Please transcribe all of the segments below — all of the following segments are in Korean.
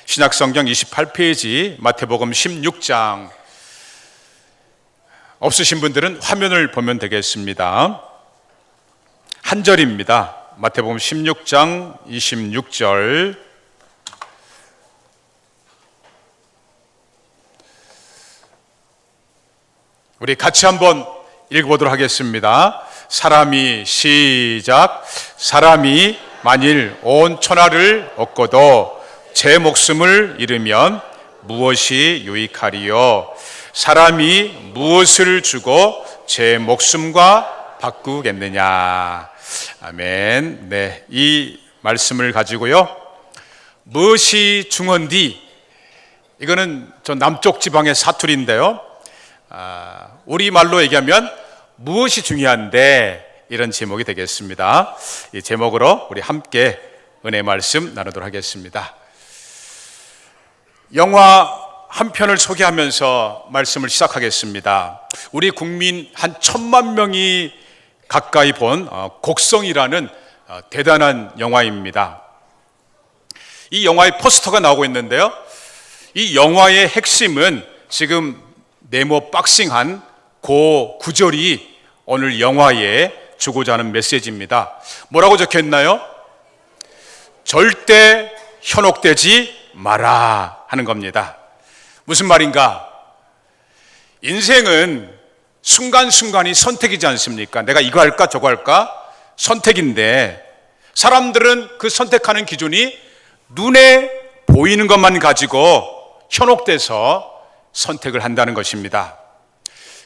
신약성경 28페이지 마태복음 16장, 없으신 분들은 화면을 보면 되겠습니다. 한 절입니다. 마태복음 16장 26절. 우리 같이 한번 읽어보도록 하겠습니다. 사람이 만일 온 천하를 얻고도 제 목숨을 잃으면 무엇이 유익하리요? 사람이 무엇을 주고 제 목숨과 바꾸겠느냐? 아멘. 네, 이 말씀을 가지고요, 무엇이 중헌디? 이거는 저 남쪽 지방의 사투리인데요, 우리말로 얘기하면 무엇이 중요한데, 이런 제목이 되겠습니다. 이 제목으로 우리 함께 은혜 말씀 나누도록 하겠습니다. 영화 한 편을 소개하면서 말씀을 시작하겠습니다. 우리 국민 한 1,000만 명이 가까이 본 곡성이라는 대단한 영화입니다. 이 영화의 포스터가 나오고 있는데요, 이 영화의 핵심은 지금 네모 박싱한 그 구절이 오늘 영화에 주고자 하는 메시지입니다. 뭐라고 적혀 있나요? 절대 현혹되지 마라 하는 겁니다. 무슨 말인가? 인생은 순간순간이 선택이지 않습니까? 내가 이거 할까 저거 할까? 선택인데, 사람들은 그 선택하는 기준이 눈에 보이는 것만 가지고 현혹돼서 선택을 한다는 것입니다.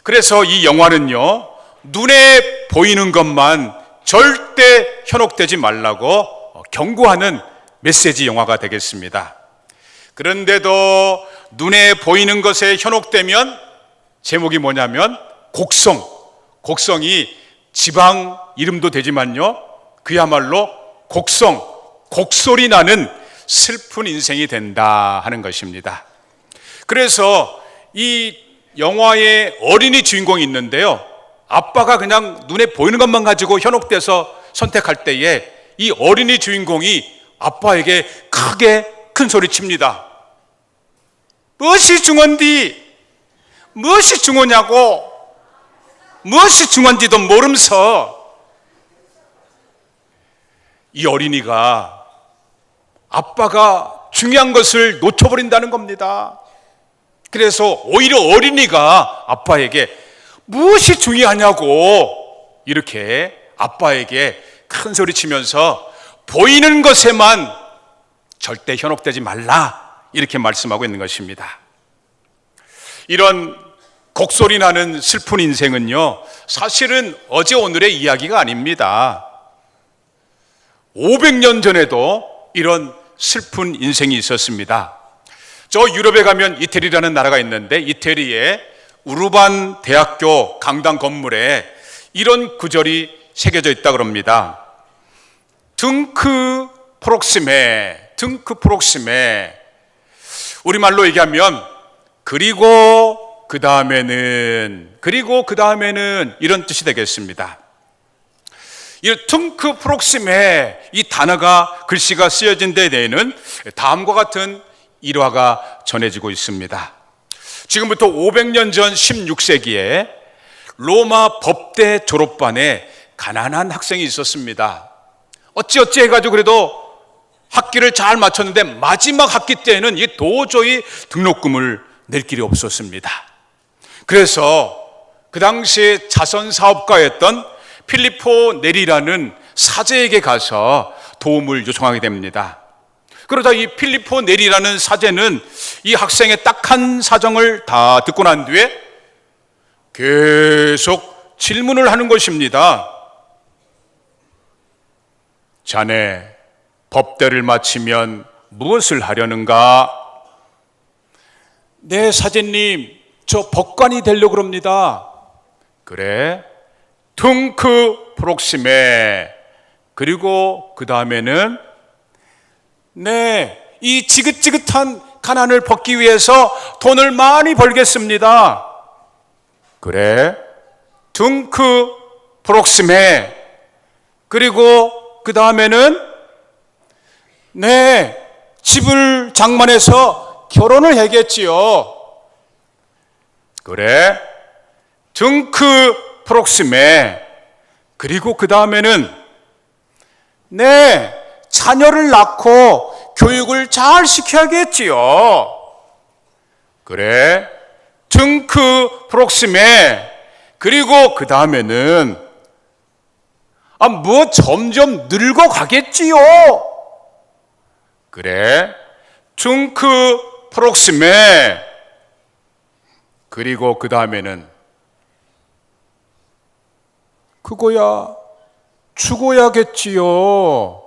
그래서 이 영화는요, 눈에 보이는 것만 절대 현혹되지 말라고 경고하는 메시지 영화가 되겠습니다. 그런데도 눈에 보이는 것에 현혹되면, 제목이 뭐냐면 곡성이 지방 이름도 되지만요, 그야말로 곡소리 나는 슬픈 인생이 된다 하는 것입니다. 그래서 이 영화에 어린이 주인공이 있는데요, 아빠가 그냥 눈에 보이는 것만 가지고 현혹돼서 선택할 때에 이 어린이 주인공이 아빠에게 크게 큰 소리 칩니다. 무엇이 중헌디? 무엇이 중헌냐고? 무엇이 중헌지도 모르면서 이 어린이가 아빠가 중요한 것을 놓쳐버린다는 겁니다. 그래서 오히려 어린이가 아빠에게 무엇이 중요하냐고 이렇게 아빠에게 큰 소리 치면서 보이는 것에만 절대 현혹되지 말라, 이렇게 말씀하고 있는 것입니다. 이런 곡소리 나는 슬픈 인생은요, 사실은 어제 오늘의 이야기가 아닙니다. 500년 전에도 이런 슬픈 인생이 있었습니다. 저 유럽에 가면 이태리라는 나라가 있는데, 이태리의 우르반 대학교 강당 건물에 이런 구절이 새겨져 있다 그럽니다. 둥크 프록시메. 우리말로 얘기하면 그리고 그 다음에는 이런 뜻이 되겠습니다. 이 둥크 프록시메, 이 단어가, 글씨가 쓰여진 데에는 다음과 같은 일화가 전해지고 있습니다. 지금부터 500년 전 16세기에 로마 법대 졸업반에 가난한 학생이 있었습니다. 어찌어찌 해가지고 그래도 학기를 잘 마쳤는데 마지막 학기 때에는 도저히 등록금을 낼 길이 없었습니다. 그래서 그 당시에 자선사업가였던 필리포 네리라는 사제에게 가서 도움을 요청하게 됩니다. 그러다 이 필리포 네리라는 사제는 이 학생의 딱한 사정을 다 듣고 난 뒤에 계속 질문을 하는 것입니다. 자네, 법대를 마치면 무엇을 하려는가? 네, 사제님, 저 법관이 되려고 합니다. 그래? 퉁크 프록시메. 그리고 그 다음에는 네, 이 지긋지긋한 가난을 벗기 위해서 돈을 많이 벌겠습니다. 그래? 퉁크 프록시메. 그리고 그 다음에는 네, 집을 장만해서 결혼을 하겠지요. 그래, 둥크 프록시메. 그리고 그 다음에는 네, 자녀를 낳고 교육을 잘 시켜야겠지요. 그래, 둥크 프록시메. 그리고 그 다음에는 뭐 점점 늙어가겠지요. 그래, 둥크 프록시메. 그리고 그 다음에는 그거야 죽어야겠지요.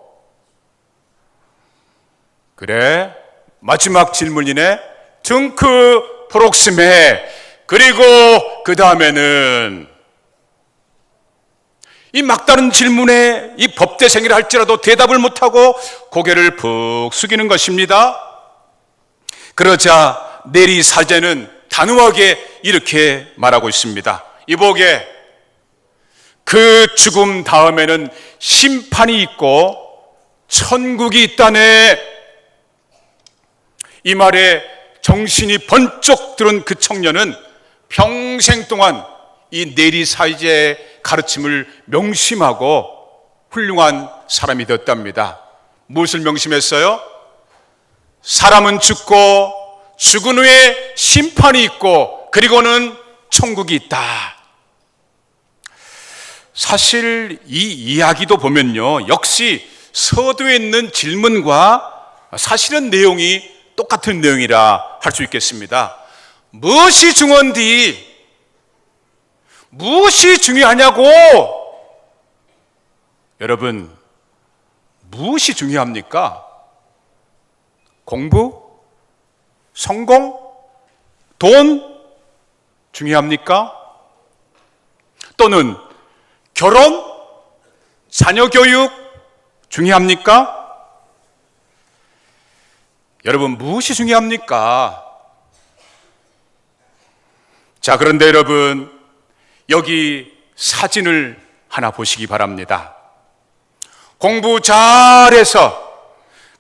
그래, 마지막 질문이네. 둥크 프록시메. 그리고 그 다음에는 이 막다른 질문에 이 법대생이라 할지라도 대답을 못하고 고개를 푹 숙이는 것입니다. 그러자 내리 사제는 단호하게 이렇게 말하고 있습니다. 이보게, 그 죽음 다음에는 심판이 있고 천국이 있다네. 이 말에 정신이 번쩍 들은 그 청년은 평생 동안 이 내리 사제의 가르침을 명심하고 훌륭한 사람이 되었답니다. 무엇을 명심했어요? 사람은 죽고 죽은 후에 심판이 있고 그리고는 천국이 있다. 사실 이 이야기도 보면요, 역시 서두에 있는 질문과 사실은 내용이 똑같은 내용이라 할 수 있겠습니다. 무엇이 중요한디? 무엇이 중요하냐고? 여러분, 무엇이 중요합니까? 공부? 성공? 돈? 중요합니까? 또는 결혼? 자녀 교육? 중요합니까? 여러분, 무엇이 중요합니까? 자, 그런데 여러분, 여기 사진을 하나 보시기 바랍니다. 공부 잘해서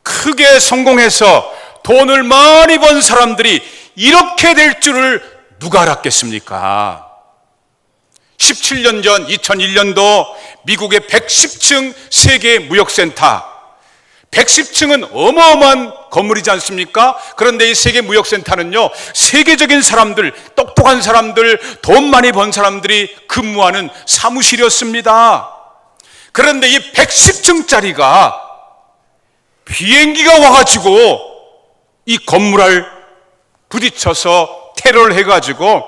크게 성공해서 돈을 많이 번 사람들이 이렇게 될 줄을 누가 알았겠습니까? 17년 전 2001년도 미국의 110층 세계 무역센터, 110층은 어마어마한 건물이지 않습니까? 그런데 이 세계 무역센터는요, 세계적인 사람들, 똑똑한 사람들, 돈 많이 번 사람들이 근무하는 사무실이었습니다. 그런데 이 110층짜리가 비행기가 와가지고 이 건물을 부딪혀서 테러를 해가지고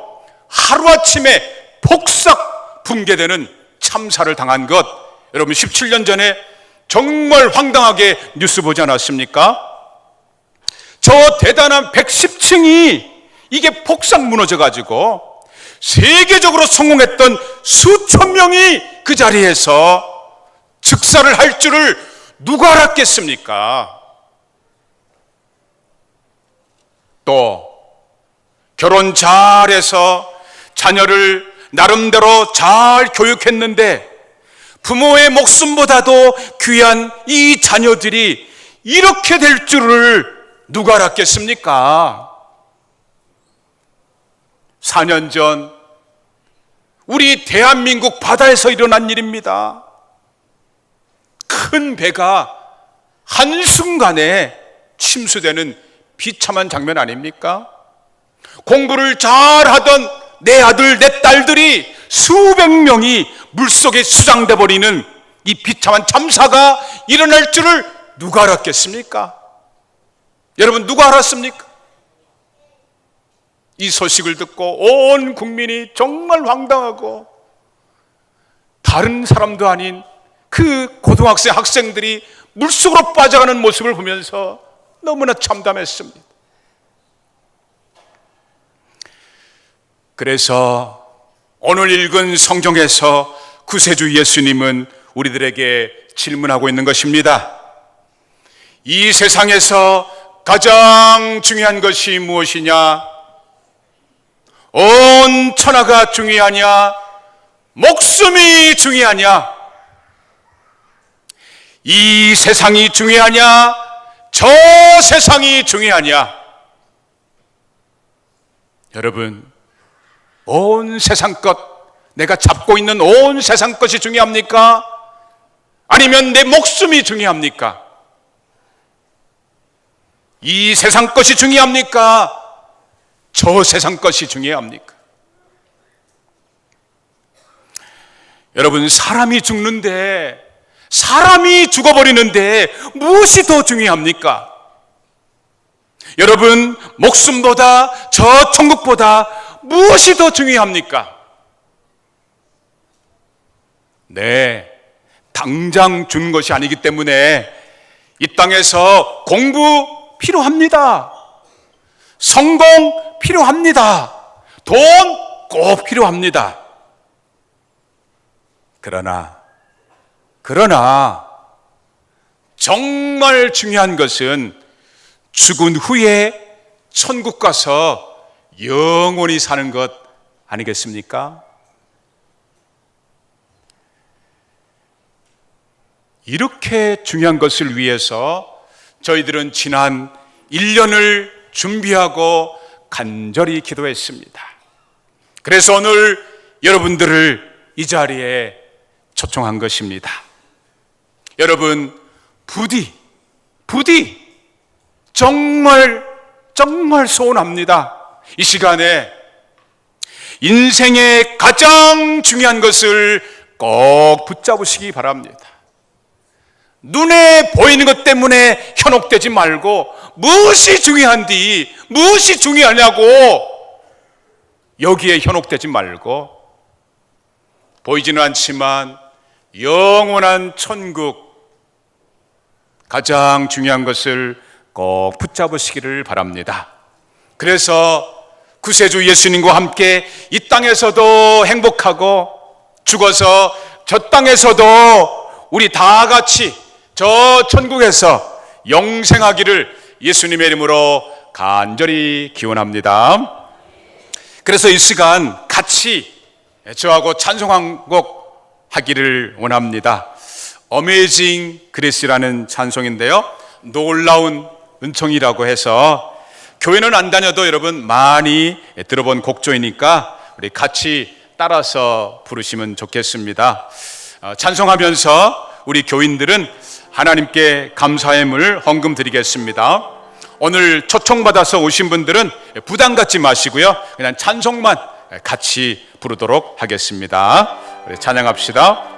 하루아침에 폭삭 붕괴되는 참사를 당한 것, 여러분 17년 전에 정말 황당하게 뉴스 보지 않았습니까? 저 대단한 110층이 이게 폭삭 무너져가지고 세계적으로 성공했던 수천 명이 그 자리에서 즉사를 할 줄을 누가 알았겠습니까? 또 결혼 잘해서 자녀를 나름대로 잘 교육했는데 부모의 목숨보다도 귀한 이 자녀들이 이렇게 될 줄을 누가 알았겠습니까? 4년 전 우리 대한민국 바다에서 일어난 일입니다. 큰 배가 한순간에 침수되는 비참한 장면 아닙니까? 공부를 잘하던 내 아들, 내 딸들이 수백 명이 물속에 수장돼 버리는 이 비참한 참사가 일어날 줄을 누가 알았겠습니까? 여러분, 누가 알았습니까? 이 소식을 듣고 온 국민이 정말 황당하고 다른 사람도 아닌 그 고등학생 학생들이 물속으로 빠져가는 모습을 보면서 너무나 참담했습니다. 그래서 오늘 읽은 성경에서 구세주 예수님은 우리들에게 질문하고 있는 것입니다. 이 세상에서 가장 중요한 것이 무엇이냐? 온 천하가 중요하냐? 목숨이 중요하냐? 이 세상이 중요하냐? 저 세상이 중요하냐? 여러분, 온 세상 것, 내가 잡고 있는 온 세상 것이 중요합니까? 아니면 내 목숨이 중요합니까? 이 세상 것이 중요합니까? 저 세상 것이 중요합니까? 여러분, 사람이 죽는데, 사람이 죽어버리는데 무엇이 더 중요합니까? 여러분, 목숨보다 저 천국보다 무엇이 더 중요합니까? 네, 당장 죽는 것이 아니기 때문에 이 땅에서 공부 필요합니다. 성공 필요합니다. 돈 꼭 필요합니다. 그러나 정말 중요한 것은 죽은 후에 천국 가서 영원히 사는 것 아니겠습니까? 이렇게 중요한 것을 위해서 저희들은 지난 1년을 준비하고 간절히 기도했습니다. 그래서 오늘 여러분들을 이 자리에 초청한 것입니다. 여러분, 부디 정말 소원합니다. 이 시간에 인생의 가장 중요한 것을 꼭 붙잡으시기 바랍니다. 눈에 보이는 것 때문에 현혹되지 말고 무엇이 중요한디, 무엇이 중요하냐고 여기에 현혹되지 말고 보이지는 않지만 영원한 천국, 가장 중요한 것을 꼭 붙잡으시기를 바랍니다. 그래서 구세주 예수님과 함께 이 땅에서도 행복하고 죽어서 저 땅에서도 우리 다 같이 저 천국에서 영생하기를 예수님의 이름으로 간절히 기원합니다. 그래서 이 시간 같이 저하고 찬송 한 곡 하기를 원합니다. 어메이징 그레이스라는 찬송인데요, 놀라운 은총이라고 해서 교회는 안 다녀도 여러분 많이 들어본 곡조이니까 우리 같이 따라서 부르시면 좋겠습니다. 찬송하면서 우리 교인들은 하나님께 감사의 물 헌금 드리겠습니다. 오늘 초청받아서 오신 분들은 부담 갖지 마시고요, 그냥 찬송만 같이 부르도록 하겠습니다. 우리 찬양합시다.